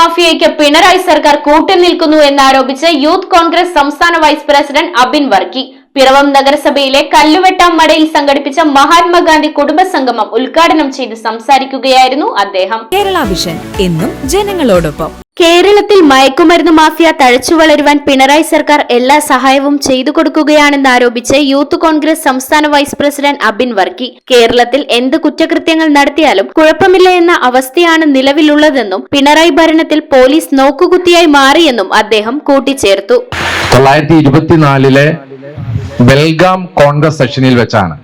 മാഫിയയ്ക്ക് പിണറായി സർക്കാർ കൂട്ടുനിൽക്കുന്നു എന്നാരോപിച്ച് യൂത്ത് കോൺഗ്രസ് സംസ്ഥാന വൈസ് പ്രസിഡന്റ് അബിൻ വർക്കി പിറവം നഗരസഭയിലെ കല്ലുവെട്ടാം മടയിൽ സംഘടിപ്പിച്ച മഹാത്മാഗാന്ധി കുടുംബസംഗമം ഉദ്ഘാടനം ചെയ്ത് സംസാരിക്കുകയായിരുന്നു അദ്ദേഹം. കേരള വിഷൻ എന്നും ജനങ്ങളോടൊപ്പം. കേരളത്തിൽ മയക്കുമരുന്ന് മാഫിയ തഴച്ചു വളരുവാൻ പിണറായി സർക്കാർ എല്ലാ സഹായവും ചെയ്തു കൊടുക്കുകയാണെന്നാരോപിച്ച് യൂത്ത് കോൺഗ്രസ് സംസ്ഥാന വൈസ് പ്രസിഡന്റ് അബിൻ വർക്കി കേരളത്തിൽ എന്ത് കുറ്റകൃത്യങ്ങൾ നടത്തിയാലും കുഴപ്പമില്ല എന്ന അവസ്ഥയാണ് നിലവിലുള്ളതെന്നും പിണറായി ഭരണത്തിൽ പോലീസ് നോക്കുകുത്തിയായി മാറിയെന്നും അദ്ദേഹം കൂട്ടിച്ചേർത്തു. 1924 ബെൽഗാം കോൺഗ്രസ് സെഷനിൽ വെച്ചാണ്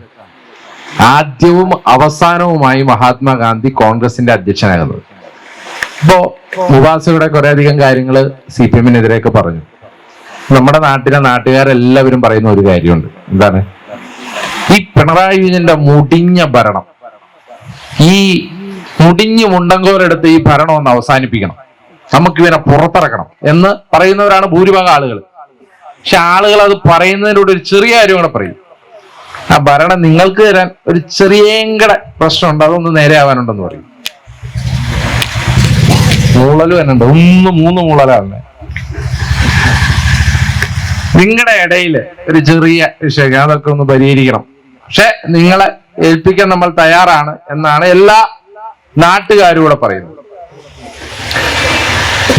ആദ്യവും അവസാനവുമായി മഹാത്മാഗാന്ധി കോൺഗ്രസിന്റെ അധ്യക്ഷനാകുന്നത്. ഇപ്പോ മുബാസയുടെ കുറെ അധികം കാര്യങ്ങൾ CPM-നെതിരെയൊക്കെ പറഞ്ഞു. നമ്മുടെ നാട്ടുകാരെല്ലാവരും പറയുന്ന ഒരു കാര്യമുണ്ട്. എന്താണ്? ഈ പിണറായി വിജയന്റെ മുടിഞ്ഞ ഭരണം, ഈ മുടിഞ്ഞു മുണ്ടങ്കോരെടുത്ത് ഈ ഭരണം ഒന്ന് അവസാനിപ്പിക്കണം, നമുക്ക് ഇവനെ പുറത്തിറക്കണം എന്ന് പറയുന്നവരാണ് ഭൂരിഭാഗം ആളുകൾ. പക്ഷെ ആളുകൾ അത് പറയുന്നതിലൂടെ ഒരു ചെറിയ കാര്യം കൂടെ പറയും. ആ ഭരണം നിങ്ങൾക്ക് തരാൻ ഒരു ചെറിയ പ്രശ്നമുണ്ട്, അതൊന്ന് നേരെയാവാനുണ്ടെന്ന് പറയും. മൂളല് തന്നെയുണ്ട്, 3 മൂളലാണ്. നിങ്ങളുടെ ഇടയില് ഒരു ചെറിയ വിഷയം, അതൊക്കെ ഒന്ന് പരിഹരിക്കണം, പക്ഷെ നിങ്ങളെ ഏൽപ്പിക്കാൻ നമ്മൾ തയ്യാറാണ് എന്നാണ് എല്ലാ നാട്ടുകാരും കൂടെ പറയുന്നത്.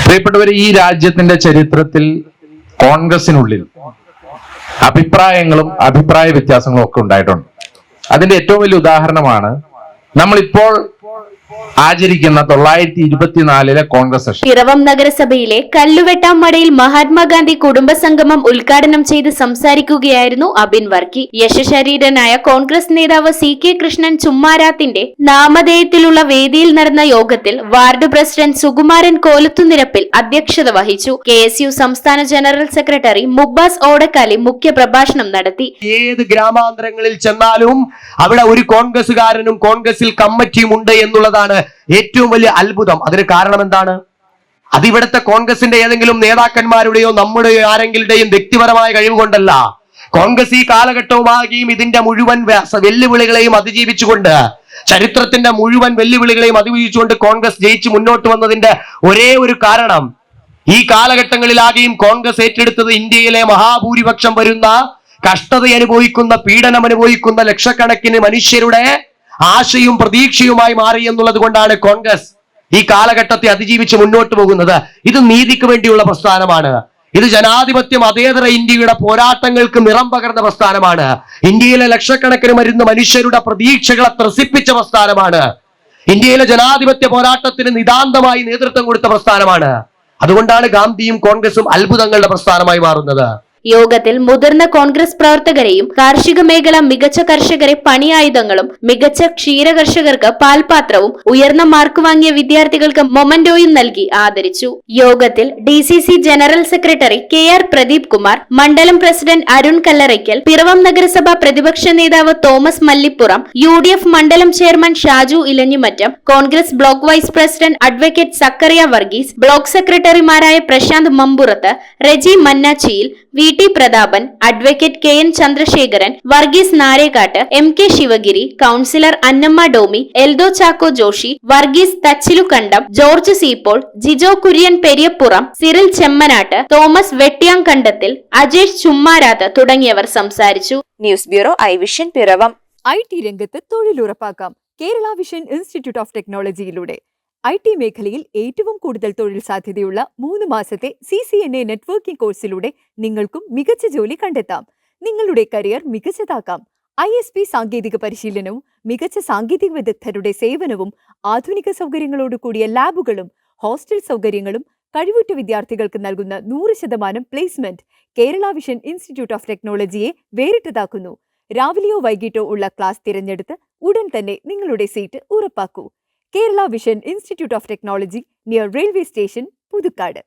പ്രിയപ്പെട്ടവർ, ഈ രാജ്യത്തിന്റെ ചരിത്രത്തിൽ കോൺഗ്രസിനുള്ളിൽ അഭിപ്രായങ്ങളും അഭിപ്രായ വ്യത്യാസങ്ങളും ഒക്കെ ഉണ്ടായിട്ടുണ്ട്. അതിന്റെ ഏറ്റവും വലിയ ഉദാഹരണമാണ് നമ്മളിപ്പോൾ ആചരിക്കുന്ന 1924 കോൺഗ്രസ് സെഷൻ. പിറവം നഗരസഭയിലെ കല്ലുവെട്ടാം മടയിൽ മഹാത്മാഗാന്ധി കുടുംബസംഗമം ഉദ്ഘാടനം ചെയ്ത് സംസാരിക്കുകയായിരുന്നു അബിൻ വർക്കി. യശശരീരനായ കോൺഗ്രസ് നേതാവ് CK കൃഷ്ണൻ ചുമ്മാരാത്തിന്റെ നാമധേയത്തിലുള്ള വേദിയിൽ നടന്ന യോഗത്തിൽ വാർഡ് പ്രസിഡന്റ് സുകുമാരൻ കോലത്തുനിരപ്പിൽ അധ്യക്ഷത വഹിച്ചു. KSU സംസ്ഥാന ജനറൽ സെക്രട്ടറി മുബ്ബാസ് ഓടക്കാലി മുഖ്യ പ്രഭാഷണം നടത്തി. ഏത് ഗ്രാമാന്തരങ്ങളിൽ ചെന്നാലും അവിടെ ഒരു കോൺഗ്രസുകാരനും കോൺഗ്രസിൽ കമ്മിറ്റിയും ഉണ്ട് എന്നുള്ളതാണ് ഏറ്റവും വലിയ അത്ഭുതം. അതിന് കാരണം എന്താണ്? അതിവിടുത്തെ കോൺഗ്രസിന്റെ ഏതെങ്കിലും നേതാക്കന്മാരുടെയോ നമ്മുടെയോ ആരെങ്കിലുടെയും വ്യക്തിപരമായ കഴിവ് കൊണ്ടല്ല. കോൺഗ്രസ് ഈ കാലഘട്ടവുമാകിയും ഇതിന്റെ മുഴുവൻ വെല്ലുവിളികളെയും അതിജീവിച്ചുകൊണ്ട്, ചരിത്രത്തിന്റെ മുഴുവൻ വെല്ലുവിളികളെയും അതിജീവിച്ചുകൊണ്ട് കോൺഗ്രസ് ജയിച്ച് മുന്നോട്ട് വന്നതിന്റെ ഒരേ ഒരു കാരണം, ഈ കാലഘട്ടങ്ങളിലാകെയും കോൺഗ്രസ് ഏറ്റെടുത്തത് ഇന്ത്യയിലെ മഹാഭൂരിപക്ഷം വരുന്ന കഷ്ടത അനുഭവിക്കുന്ന, പീഡനം അനുഭവിക്കുന്ന ലക്ഷക്കണക്കിന് മനുഷ്യരുടെ ആശയും പ്രതീക്ഷയുമായി മാറി എന്നുള്ളത് കൊണ്ടാണ് കോൺഗ്രസ് ഈ കാലഘട്ടത്തെ അതിജീവിച്ച് മുന്നോട്ട് പോകുന്നത്. ഇത് നീതിക്ക് വേണ്ടിയുള്ള പ്രസ്ഥാനമാണ്. ഇത് ജനാധിപത്യം മതേതര ഇന്ത്യയുടെ പോരാട്ടങ്ങൾക്ക് നിറം പകർന്ന പ്രസ്ഥാനമാണ്. ഇന്ത്യയിലെ ലക്ഷക്കണക്കിന് വരുന്ന മനുഷ്യരുടെ പ്രതീക്ഷകളെ ത്രസിപ്പിച്ച പ്രസ്ഥാനമാണ്. ഇന്ത്യയിലെ ജനാധിപത്യ പോരാട്ടത്തിന് നിതാന്തമായി നേതൃത്വം കൊടുത്ത പ്രസ്ഥാനമാണ്. അതുകൊണ്ടാണ് ഗാന്ധിയും കോൺഗ്രസും അത്ഭുതങ്ങളുടെ പ്രസ്ഥാനമായി മാറുന്നത്. യോഗത്തിൽ മുതിർന്ന കോൺഗ്രസ് പ്രവർത്തകരെയും കാർഷിക മേഖല മികച്ച കർഷകരെ പണിയായുധങ്ങളും മികച്ച ക്ഷീര കർഷകർക്ക് പാൽപാത്രവും ഉയർന്ന മാർക്ക് വാങ്ങിയ വിദ്യാർത്ഥികൾക്ക് മൊമന്റോയും നൽകി ആദരിച്ചു. യോഗത്തിൽ DCC general secretary KR Pradeep Kumar, മണ്ഡലം പ്രസിഡന്റ് അരുൺ കല്ലറയ്ക്കൽ, പിറവം നഗരസഭ പ്രതിപക്ഷ നേതാവ് തോമസ് മല്ലിപ്പുറം, UDF മണ്ഡലം chairman Shaju Elanjimattam, Congress block vice president advocate Zacharia Varghese, block സെക്രട്ടറിമാരായ പ്രശാന്ത് മമ്പുറത്ത്, റെജി മന്നാച്ചിയിൽ, VT Prathapan, advocate KN Chandrasekharan, Varghese Narekkattu, MK Sivagiri, councillor Annamma Domy, Eldho Chacko Joshi, Varghese Thachilukandam, George Seepol, Jijo Kurian Periyappuram, Cyril Chemmanattu, Thomas വെട്ടിയാങ്കണ്ടത്തിൽ, അജേഷ് ചുമ്മാരാത്ത് തുടങ്ങിയവർ സംസാരിച്ചു. News bureau ഐവിഷൻ Piravom. IT രംഗത്ത് തൊഴിലുറപ്പാക്കാം കേരള വിഷൻ ഇൻസ്റ്റിറ്റ്യൂട്ട് ഓഫ് ടെക്നോളജിയിലൂടെ. IT മേഖലയിൽ ഏറ്റവും കൂടുതൽ തൊഴിൽ സാധ്യതയുള്ള 3 മാസത്തെ CCNA നെറ്റ്വർക്കിംഗ് കോഴ്സിലൂടെ നിങ്ങൾക്കും മികച്ച ജോലി കണ്ടെത്താം. നിങ്ങളുടെ കരിയർ മികച്ചതാക്കാം. ISP സാങ്കേതിക പരിശീലനവും മികച്ച സാങ്കേതിക വിദഗ്ധരുടെ സേവനവും ആധുനിക സൗകര്യങ്ങളോടുകൂടിയ ലാബുകളും ഹോസ്റ്റൽ സൗകര്യങ്ങളും കഴിവുറ്റ വിദ്യാർത്ഥികൾക്ക് നൽകുന്ന 100% placement Kerala vision institute of ടെക്നോളജിയെ വേറിട്ടതാക്കുന്നു. രാവിലെയോ വൈകിട്ടോ ഉള്ള ക്ലാസ് തിരഞ്ഞെടുത്ത് ഉടൻ തന്നെ നിങ്ങളുടെ സീറ്റ് ഉറപ്പാക്കൂ. Kerala vision institute of technology, near railway station, Puthukkad.